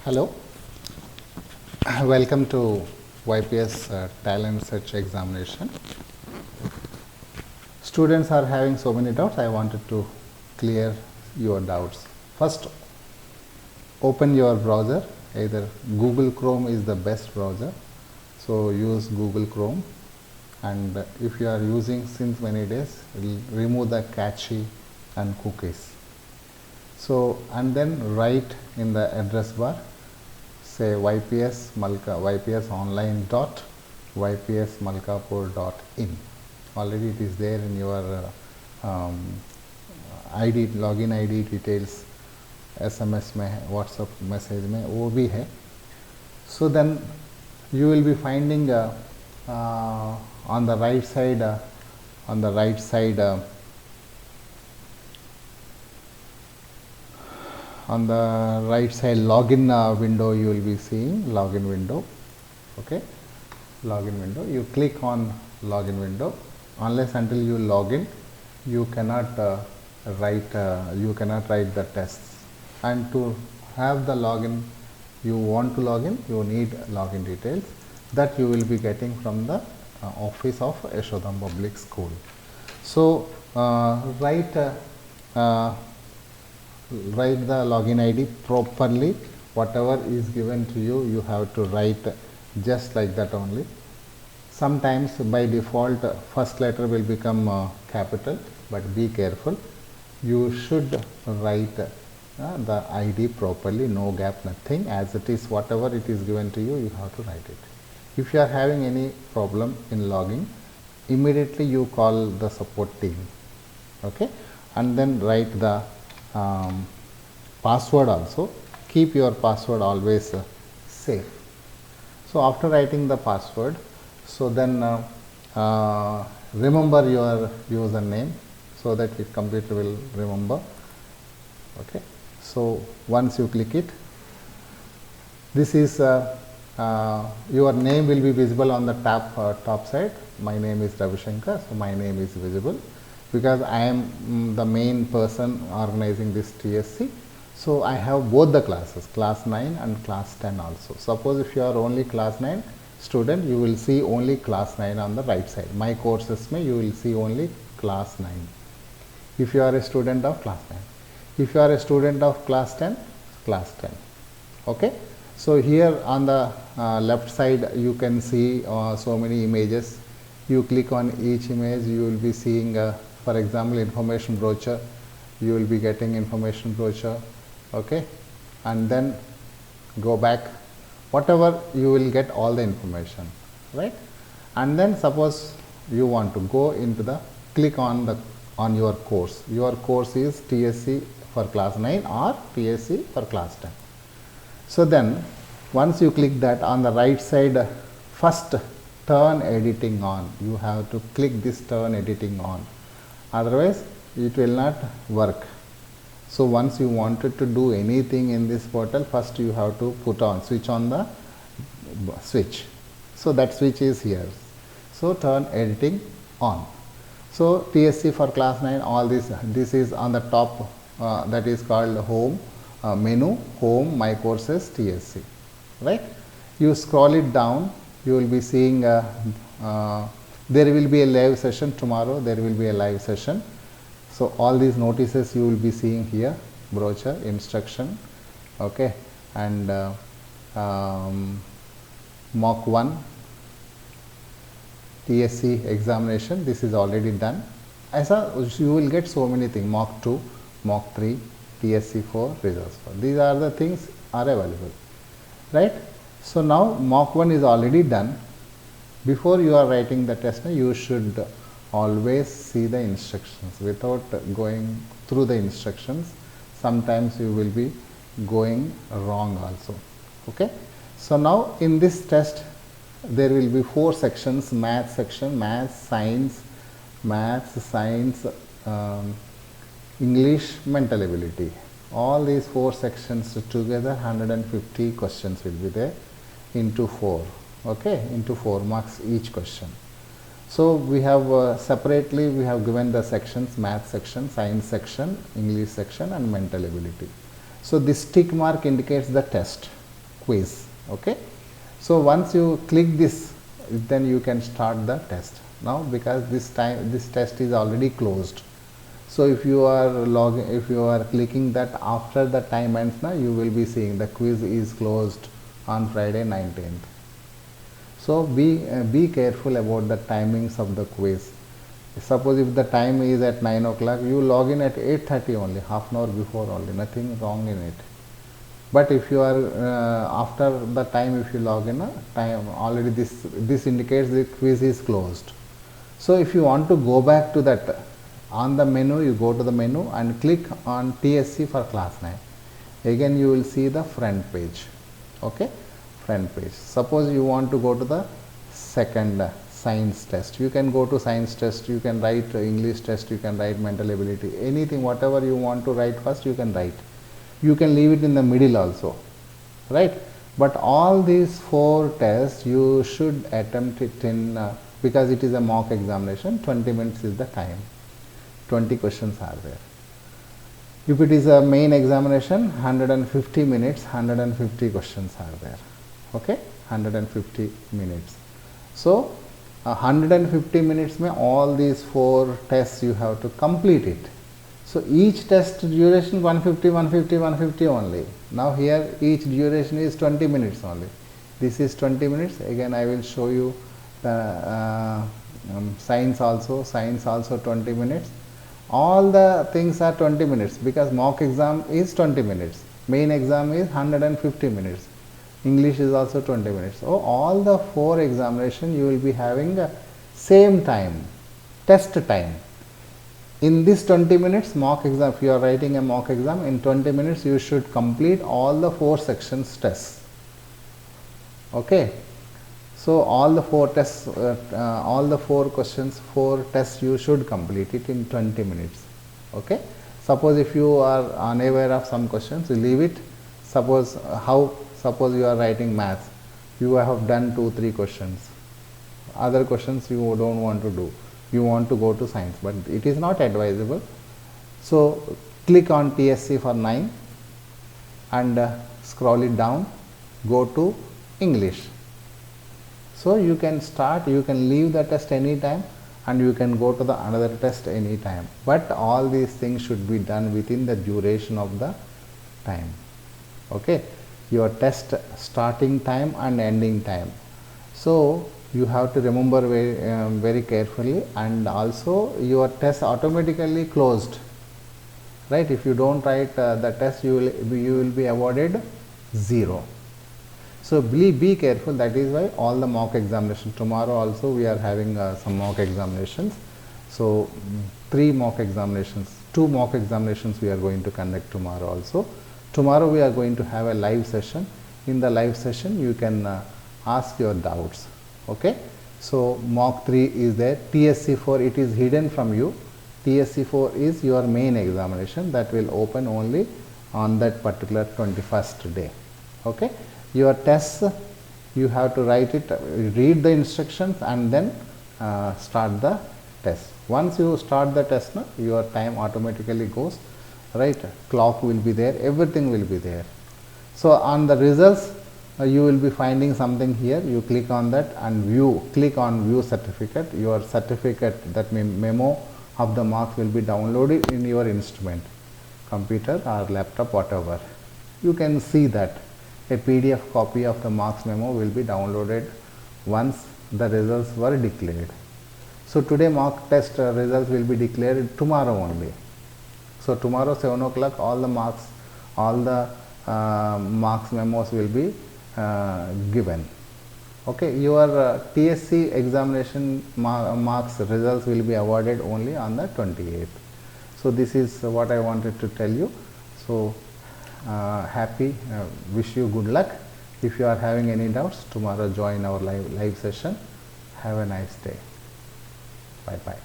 Hello, welcome to YPS Talent Search Examination. Students are having so many doubts. I wanted to clear your doubts. First, open your browser. Either Google Chrome is the best browser, so use Google Chrome. And if you are using since many days, remove the cache and cookies. So, and then write in the address bar, say ypsonline.ypsmalkapur.in. Already it is there in your ID, login ID details, SMS में, WhatsApp message में वो भी है. So then you will be finding on the right side login window. You will be seeing login window. Okay, login window. You click on login window. Unless until you log in, you cannot write the tests. And to have the login, you want to log in, you need login details that you will be getting from the office of Yashodham Public School. So write the login ID properly. Whatever is given to you, you have to write just like that only. Sometimes by default first letter will become capital, but be careful. You should write the ID properly, no gap, nothing, as it is. Whatever it is given to you, you have to write it. If you are having any problem in logging, immediately you call the support team. Okay, and then write the password also. Keep your password always safe. So after writing the password, so then remember your username so that your computer will remember. Okay, so once you click it, this is your name will be visible on the top side. My name is Ravi Shankar, so my name is visible because I am the main person organizing this TSC. So I have both the classes, class 9 and class 10 also. Suppose if you are only class 9 student, you will see only class 9 on the right side. My courses may you will see only class 9 if you are a student of class 9. If you are a student of class 10, class 10. Okay, so here on the left side you can see so many images. You click on each image, you will be seeing for example information brochure. You will be getting information brochure. Okay, and then go back, whatever you will get all the information, right? And then suppose you want to go into the click on your course. Your course is TSC for class 9 or TSC for class 10. So then once you click that, on the right side, first turn editing on. You have to click this turn editing on, otherwise it will not work. So once you wanted to do anything in this portal, first you have to switch on the switch. So that switch is here. So turn editing on. So TSC for class 9, all this is on the top, that is called home menu, home, my courses, TSC, right? You scroll it down, you will be seeing there will be a live session tomorrow. There will be a live session. So all these notices you will be seeing here, brochure, instruction, okay, and mock 1, TSC examination, this is already done. You will get so many things, mock 2, mock 3, TSC 4, results 4. These are the things are available, right? So now mock 1 is already done. Before you are writing the test, you should always see the instructions. Without going through the instructions, sometimes you will be going wrong also. Okay, so now in this test there will be 4 sections: math section, math, science, English, mental ability. All these 4 sections together, 150 questions will be there into 4. Okay, into 4 marks each question. So we have separately we have given the sections: math section, science section, English section and mental ability. So this tick mark indicates the test. quiz. Okay, so once you click this, then you can start the test. Now because this test is already closed, so if you are clicking that after the time ends, now you will be seeing the quiz is closed on Friday 19th. So be careful about the timings of the quiz. Suppose if the time is at 9 o'clock, you log in at 8:30 only, half an hour before only, nothing wrong in it. But if you are after the time, if you log in, time already this indicates the quiz is closed. So if you want to go back to that, on the menu you go to the menu and click on TSC for class 9. Again you will see the front page. Okay, front page. Suppose you want to go to the second science test, you can go to science test, you can write English test, you can write mental ability, anything, whatever you want to write first you can write. You can leave it in the middle also, right? But all these 4 tests you should attempt it in because it is a mock examination, 20 minutes is the time, 20 questions are there. If it is a main examination, 150 minutes, 150 questions are there. Okay, 150 minutes. So 150 minutes mein all these 4 tests you have to complete it. So each test duration 150, 150, 150 only. Now here each duration is 20 minutes only. This is 20 minutes. Again I will show you the science also 20 minutes. All the things are 20 minutes because mock exam is 20 minutes. Main exam is 150 minutes. English is also 20 minutes. So all the 4 examination you will be having the same time, test time. In this 20 minutes mock exam, if you are writing a mock exam, in 20 minutes you should complete all the 4 sections tests. Okay, so all the 4 tests, all the 4 questions, 4 tests you should complete it in 20 minutes. Okay, suppose if you are unaware of some questions, you leave it. Suppose suppose you are writing maths, you have done 2-3 questions, other questions you don't want to do, you want to go to science, but it is not advisable. So click on TSC for 9 and scroll it down, go to English. So you can start, you can leave the test anytime and you can go to the another test anytime, but all these things should be done within the duration of the time. Okay, your test starting time and ending time. So you have to remember very carefully, and also your test automatically closed, right? If you don't write the test, you will be awarded 0. So be careful. That is why all the mock examination, tomorrow also we are having some mock examinations. So 3 mock examinations, 2 mock examinations we are going to conduct tomorrow also. Tomorrow we are going to have a live session. In the live session you can ask your doubts. Okay, so mock 3 is there. TSC 4, it is hidden from you. TSC 4 is your main examination that will open only on that particular 21st day. Okay, your tests you have to write it, read the instructions and then start the test. Once you start the test, your time automatically goes, right? Clock will be there, everything will be there. So on the results you will be finding something here. You click on that and view, click on view certificate. Your certificate, that means memo of the marks, will be downloaded in your instrument, computer or laptop, whatever. You can see that a PDF copy of the marks memo will be downloaded once the results were declared. So today mock test results will be declared tomorrow only. So tomorrow 7 o'clock all the marks, all the marks memos will be given. Okay, your TSC examination marks results will be awarded only on the 28th. So this is what I wanted to tell you. So wish you good luck. If you are having any doubts, tomorrow join our live session. Have a nice day. Bye bye.